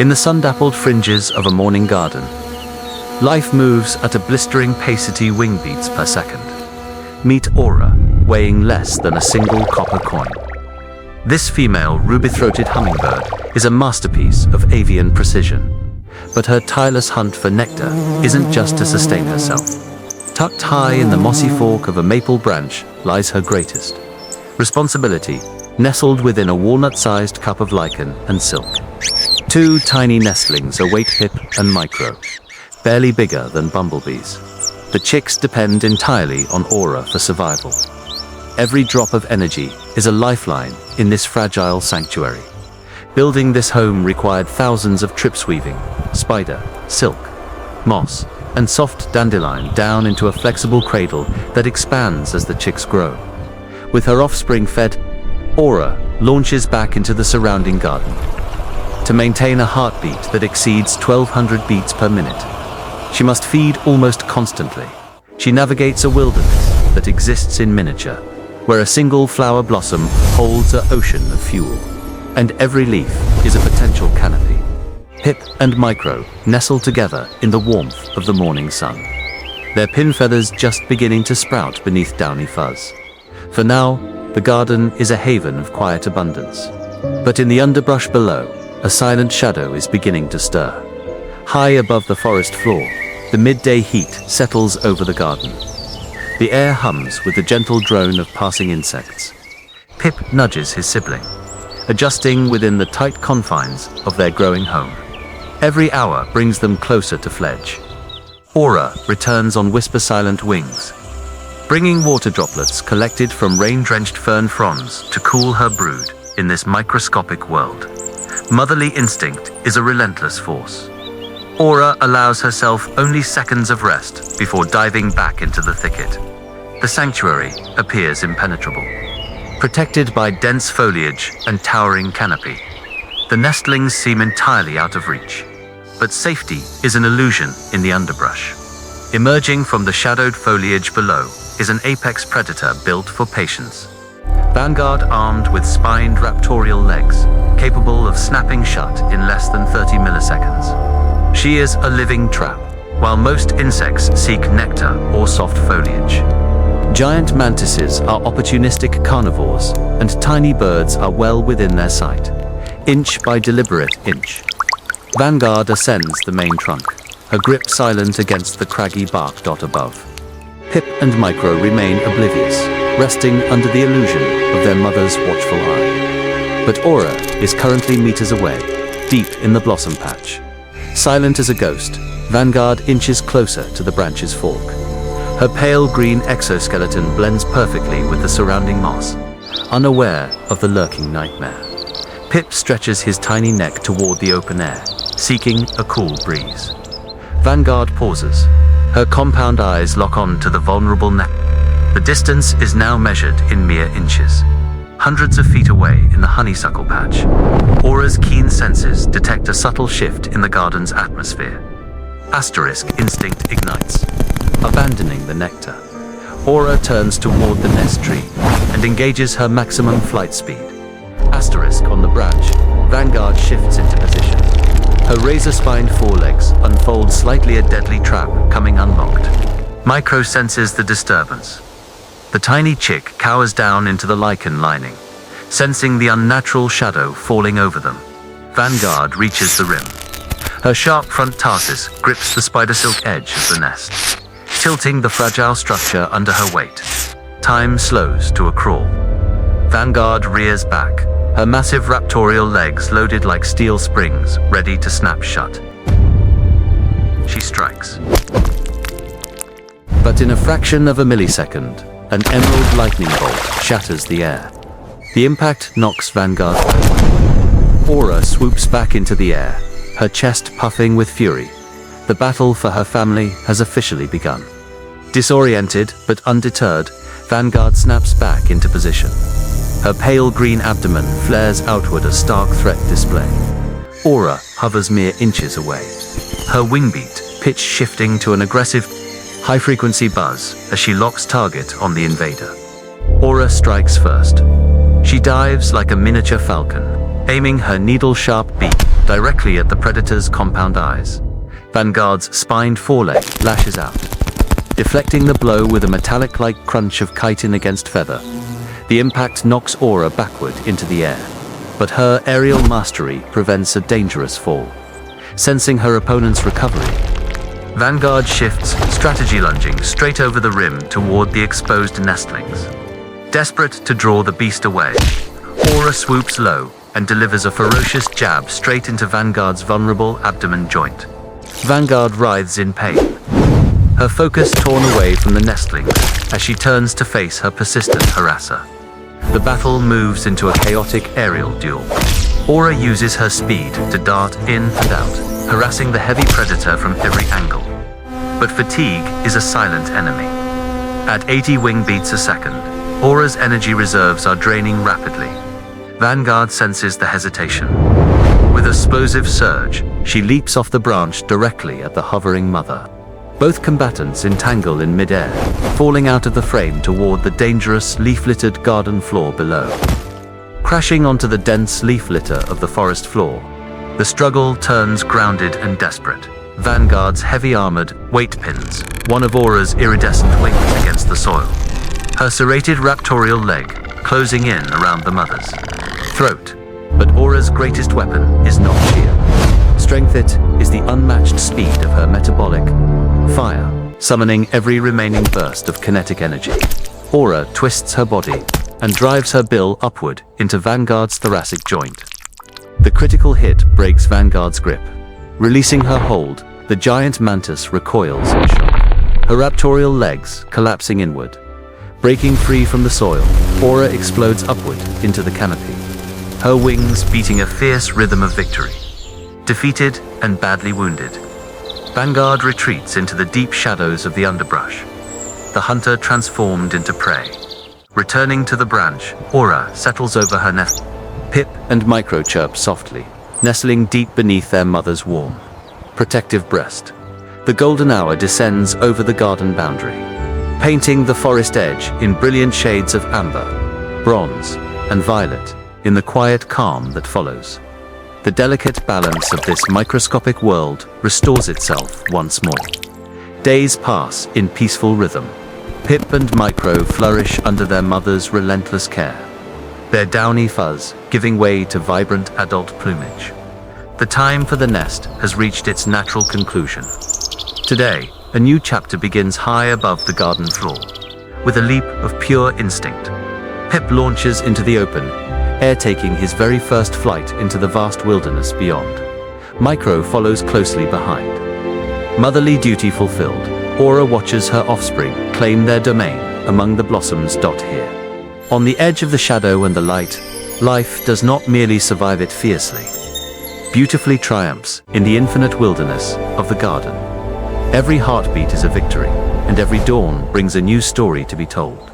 In the sun-dappled fringes of a morning garden, life moves at a blistering pacity wing beats per second. Meet Aura, weighing less than a single copper coin. This female ruby-throated hummingbird is a masterpiece of avian precision. But her tireless hunt for nectar isn't just to sustain herself. Tucked high in the mossy fork of a maple branch lies her greatest responsibility, nestled within a walnut-sized cup of lichen and silk. Two tiny nestlings await Pip and Micro, barely bigger than bumblebees. The chicks depend entirely on Aura for survival. Every drop of energy is a lifeline in this fragile sanctuary. Building this home required thousands of trips weaving spider, silk, moss, and soft dandelion down into a flexible cradle that expands as the chicks grow. With her offspring fed, Aura launches back into the surrounding garden. To maintain a heartbeat that exceeds 1,200 beats per minute, she must feed almost constantly. She navigates a wilderness that exists in miniature, where a single flower blossom holds an ocean of fuel, and every leaf is a potential canopy. Pip and Micro nestle together in the warmth of the morning sun, their pin feathers just beginning to sprout beneath downy fuzz. For now, the garden is a haven of quiet abundance. But in the underbrush below, a silent shadow is beginning to stir. High above the forest floor, the midday heat settles over the garden. The air hums with the gentle drone of passing insects. Pip nudges his sibling, adjusting within the tight confines of their growing home. Every hour brings them closer to fledge. Aura returns on whisper-silent wings, bringing water droplets collected from rain-drenched fern fronds to cool her brood in this microscopic world. Motherly instinct is a relentless force. Aura allows herself only seconds of rest before diving back into the thicket. The sanctuary appears impenetrable, protected by dense foliage and towering canopy. The nestlings seem entirely out of reach. But safety is an illusion in the underbrush. Emerging from the shadowed foliage below is an apex predator built for patience. Vanguard armed with spined raptorial legs, capable of snapping shut in less than 30 milliseconds. She is a living trap, while most insects seek nectar or soft foliage. Giant mantises are opportunistic carnivores, and tiny birds are well within their sight, inch by deliberate inch. Vanguard ascends the main trunk, her grip silent against the craggy bark dot above. Pip and Micro remain oblivious, resting under the illusion of their mother's watchful eye. But Aura is currently meters away, deep in the blossom patch. Silent as a ghost, Vanguard inches closer to the branch's fork. Her pale green exoskeleton blends perfectly with the surrounding moss, unaware of the lurking nightmare. Pip stretches his tiny neck toward the open air, seeking a cool breeze. Vanguard pauses. Her compound eyes lock on to the vulnerable neck. The distance is now measured in mere inches. Hundreds of feet away in the honeysuckle patch, Aura's keen senses detect a subtle shift in the garden's atmosphere. Asterisk instinct ignites, abandoning the nectar. Aura turns toward the nest tree and engages her maximum flight speed. Asterisk on the branch, Vanguard shifts into position. Her razor-spined forelegs unfold slightly a deadly trap coming unlocked. Micro senses the disturbance. The tiny chick cowers down into the lichen lining, sensing the unnatural shadow falling over them. Vanguard reaches the rim. Her sharp front tarsus grips the spider silk edge of the nest, tilting the fragile structure under her weight. Time slows to a crawl. Vanguard rears back, her massive raptorial legs loaded like steel springs, ready to snap shut. She strikes. But in a fraction of a millisecond, an emerald lightning bolt shatters the air. The impact knocks Vanguard back. Aura swoops back into the air, her chest puffing with fury. The battle for her family has officially begun. Disoriented but undeterred, Vanguard snaps back into position. Her pale green abdomen flares outward a stark threat display. Aura hovers mere inches away, her wing beat pitch shifting to an aggressive, high-frequency buzz as she locks target on the invader. Aura strikes first. She dives like a miniature falcon, aiming her needle-sharp beak directly at the predator's compound eyes. Vanguard's spined foreleg lashes out, deflecting the blow with a metallic-like crunch of chitin against feather. The impact knocks Aura backward into the air, but her aerial mastery prevents a dangerous fall. Sensing her opponent's recovery, Vanguard shifts, strategy lunging straight over the rim toward the exposed nestlings. Desperate to draw the beast away, Aura swoops low and delivers a ferocious jab straight into Vanguard's vulnerable abdomen joint. Vanguard writhes in pain, her focus torn away from the nestlings as she turns to face her persistent harasser. The battle moves into a chaotic aerial duel. Aura uses her speed to dart in and out, harassing the heavy predator from every angle. But fatigue is a silent enemy. At 80 wing beats a second, Aura's energy reserves are draining rapidly. Vanguard senses the hesitation. With explosive surge, she leaps off the branch directly at the hovering mother. Both combatants entangle in midair, falling out of the frame toward the dangerous leaf-littered garden floor below. Crashing onto the dense leaf litter of the forest floor, the struggle turns grounded and desperate. Vanguard's heavy-armored weight pins one of Aura's iridescent wings against the soil, her serrated raptorial leg closing in around the mother's throat. But Aura's greatest weapon is not sheer strength, it is the unmatched speed of her metabolic fire, summoning every remaining burst of kinetic energy. Aura twists her body and drives her bill upward into Vanguard's thoracic joint. The critical hit breaks Vanguard's grip. Releasing her hold, the giant mantis recoils in shock, her raptorial legs collapsing inward. Breaking free from the soil, Aura explodes upward into the canopy, her wings beating a fierce rhythm of victory. Defeated and badly wounded, Vanguard retreats into the deep shadows of the underbrush, the hunter transformed into prey. Returning to the branch, Aura settles over her nest. Pip and Micro chirp softly, nestling deep beneath their mother's warm, protective breast. The golden hour descends over the garden boundary, painting the forest edge in brilliant shades of amber, bronze, and violet in the quiet calm that follows. The delicate balance of this microscopic world restores itself once more. Days pass in peaceful rhythm. Pip and Micro flourish under their mother's relentless care, their downy fuzz giving way to vibrant adult plumage. The time for the nest has reached its natural conclusion. Today, a new chapter begins high above the garden floor. With a leap of pure instinct, Pip launches into the open, air-taking his very first flight into the vast wilderness beyond. Micro follows closely behind. Motherly duty fulfilled, Aura watches her offspring claim their domain among the blossoms. Here, on the edge of the shadow and the light, life does not merely survive, it fiercely, beautifully triumphs in the infinite wilderness of the garden. Every heartbeat is a victory, and every dawn brings a new story to be told.